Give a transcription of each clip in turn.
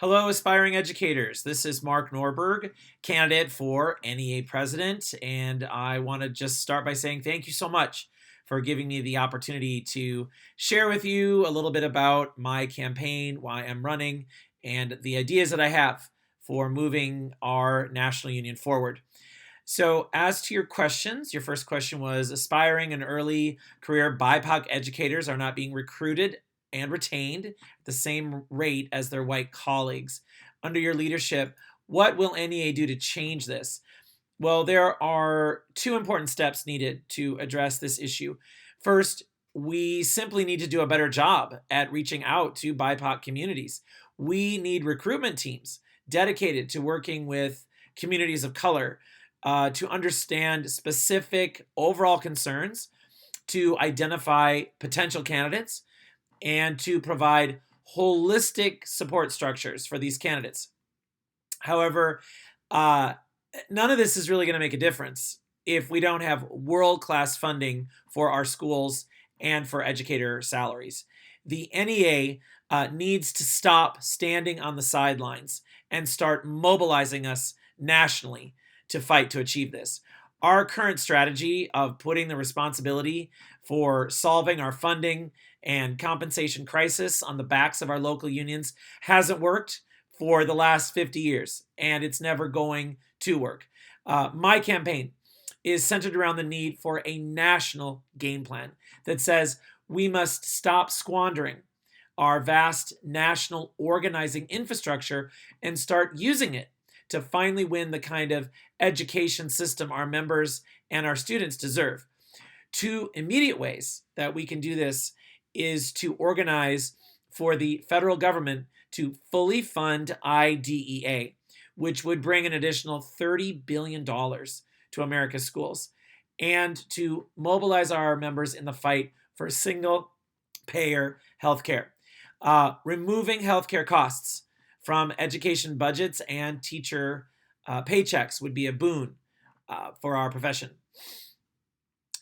Hello, aspiring educators. This is Mark Norberg, candidate for NEA president, and I want to just start by saying thank you so much for giving me the opportunity to share with you a little bit about my campaign, why I'm running, and the ideas that I have for moving our national union forward. So, as to your questions, your first question was aspiring and early career BIPOC educators are not being recruited and retained at the same rate as their white colleagues. Under your leadership, what will NEA do to change this? Well, there are two important steps needed to address this issue. First, we simply need to do a better job at reaching out to BIPOC communities. We need recruitment teams dedicated to working with communities of color to understand specific overall concerns, to identify potential candidates, and to provide holistic support structures for these candidates. However, none of this is really going to make a difference if we don't have world-class funding for our schools and for educator salaries. The NEA needs to stop standing on the sidelines and start mobilizing us nationally to fight to achieve this. Our current strategy of putting the responsibility for solving our funding and compensation crisis on the backs of our local unions hasn't worked for the last 50 years, and it's never going to work. My campaign is centered around the need for a national game plan that says we must stop squandering our vast national organizing infrastructure and start using it to finally win the kind of education system our members and our students deserve. Two immediate ways that we can do this is to organize for the federal government to fully fund IDEA, which would bring an additional $30 billion to America's schools, and to mobilize our members in the fight for single payer healthcare. Removing healthcare costs from education budgets and teacher paychecks would be a boon for our profession.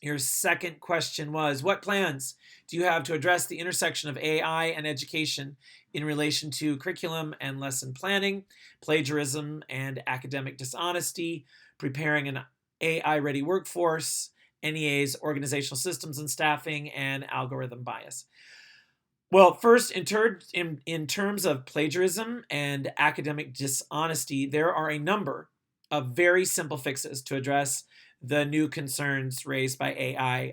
Your second question was, what plans do you have to address the intersection of AI and education in relation to curriculum and lesson planning, plagiarism and academic dishonesty, preparing an AI-ready workforce, NEA's organizational systems and staffing, and algorithm bias? Well, first, in terms of plagiarism and academic dishonesty, there are a number of very simple fixes to address the new concerns raised by AI,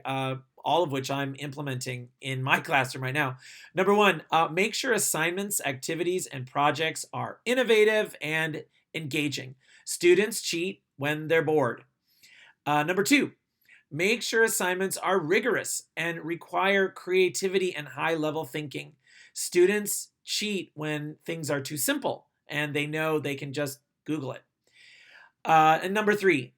all of which I'm implementing in my classroom right now. Number one, make sure assignments, activities, and projects are innovative and engaging. Students cheat when they're bored. Number two, make sure assignments are rigorous and require creativity and high-level thinking. Students cheat when things are too simple and they know they can just Google it. And number three,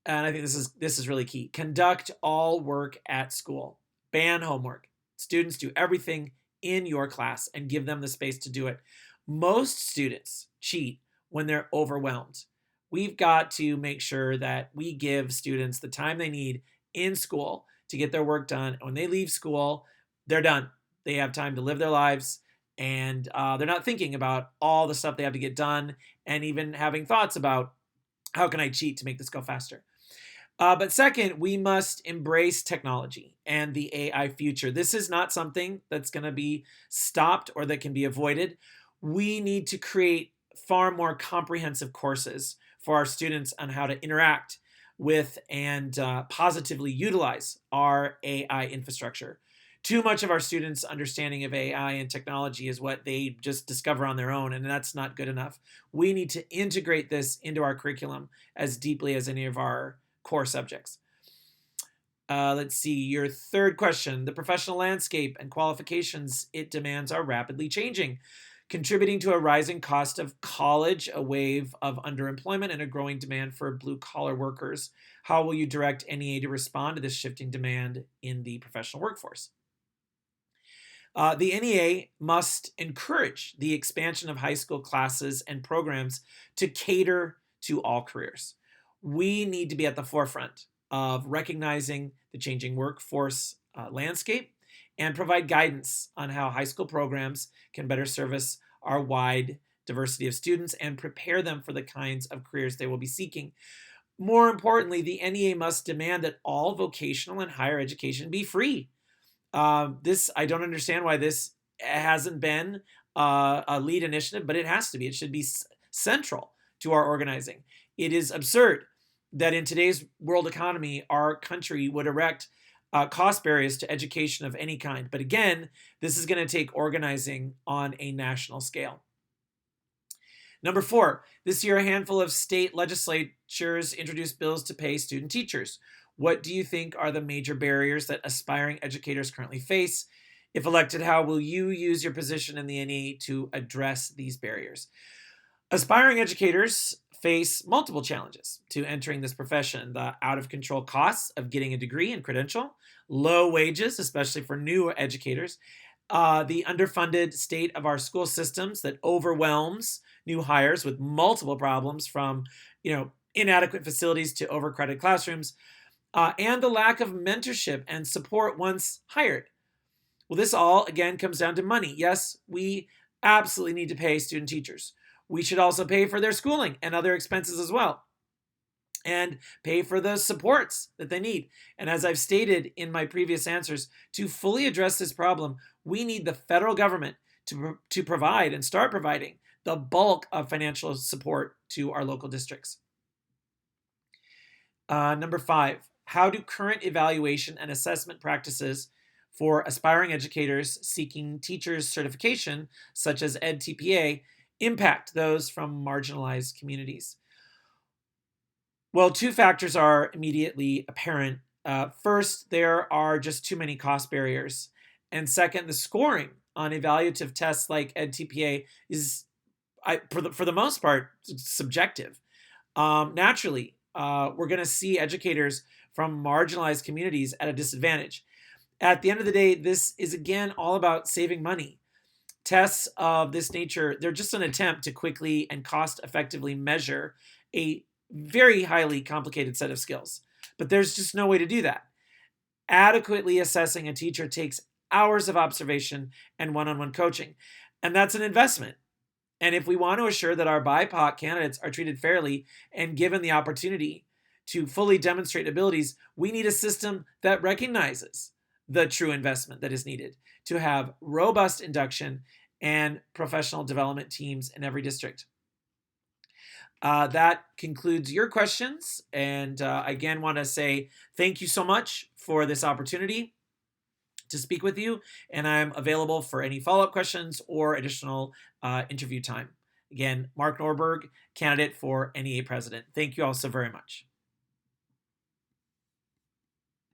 and I think this is really key, conduct all work at school. Ban homework. Students do everything in your class and give them the space to do it. Most students cheat when they're overwhelmed. We've got to make sure that we give students the time they need in school to get their work done. When they leave school, they're done. They have time to live their lives, and they're not thinking about all the stuff they have to get done and even having thoughts about how can I cheat to make this go faster. But second, we must embrace technology and the AI future. This is not something that's going to be stopped or that can be avoided. We need to create far more comprehensive courses for our students on how to interact with and positively utilize our AI infrastructure. Too much of our students' understanding of AI and technology is what they just discover on their own, and that's not good enough. We need to integrate this into our curriculum as deeply as any of our core subjects. Let's see, your third question. The professional landscape and qualifications it demands are rapidly changing, contributing to a rising cost of college, a wave of underemployment, and a growing demand for blue-collar workers. How will you direct NEA to respond to this shifting demand in the professional workforce? The NEA must encourage the expansion of high school classes and programs to cater to all careers. We need to be at the forefront of recognizing the changing workforce landscape and provide guidance on how high school programs can better service our wide, diversity of students and prepare them for the kinds of careers they will be seeking. More importantly, the NEA must demand that all vocational and higher education be free. I don't understand why this hasn't been a lead initiative, but it has to be. It should be central to our organizing. It is absurd that in today's world economy, our country would erect cost barriers to education of any kind. But again, this is going to take organizing on a national scale. Number 4, this year a handful of state legislatures introduced bills to pay student teachers. What do you think are the major barriers that aspiring educators currently face? If elected, how will you use your position in the NEA to address these barriers? Aspiring educators face multiple challenges to entering this profession: the out-of-control costs of getting a degree and credential, low wages, especially for new educators, the underfunded state of our school systems that overwhelms new hires with multiple problems, from inadequate facilities to overcrowded classrooms, and the lack of mentorship and support once hired. Well, this all, again, comes down to money. Yes, we absolutely need to pay student teachers. We should also pay for their schooling and other expenses as well, and pay for the supports that they need. And as I've stated in my previous answers, to fully address this problem, we need the federal government to provide and start providing the bulk of financial support to our local districts. Number 5, how do current evaluation and assessment practices for aspiring educators seeking teachers certification, such as EdTPA, impact those from marginalized communities? Well, 2 factors are immediately apparent. First, there are just too many cost barriers. And second, the scoring on evaluative tests like EdTPA is, for the most part, subjective. Naturally, we're going to see educators from marginalized communities at a disadvantage. At the end of the day, this is, again, all about saving money. Tests of this nature, they're just an attempt to quickly and cost-effectively measure a very highly complicated set of skills. But there's just no way to do that. Adequately assessing a teacher takes hours of observation and one-on-one coaching, and that's an investment. And if we want to assure that our BIPOC candidates are treated fairly and given the opportunity to fully demonstrate abilities, we need a system that recognizes the true investment that is needed to have robust induction and professional development teams in every district. That concludes your questions. And again, want to say thank you so much for this opportunity to speak with you. And I'm available for any follow-up questions or additional interview time. Again, Mark Norberg, candidate for NEA president. Thank you all so very much.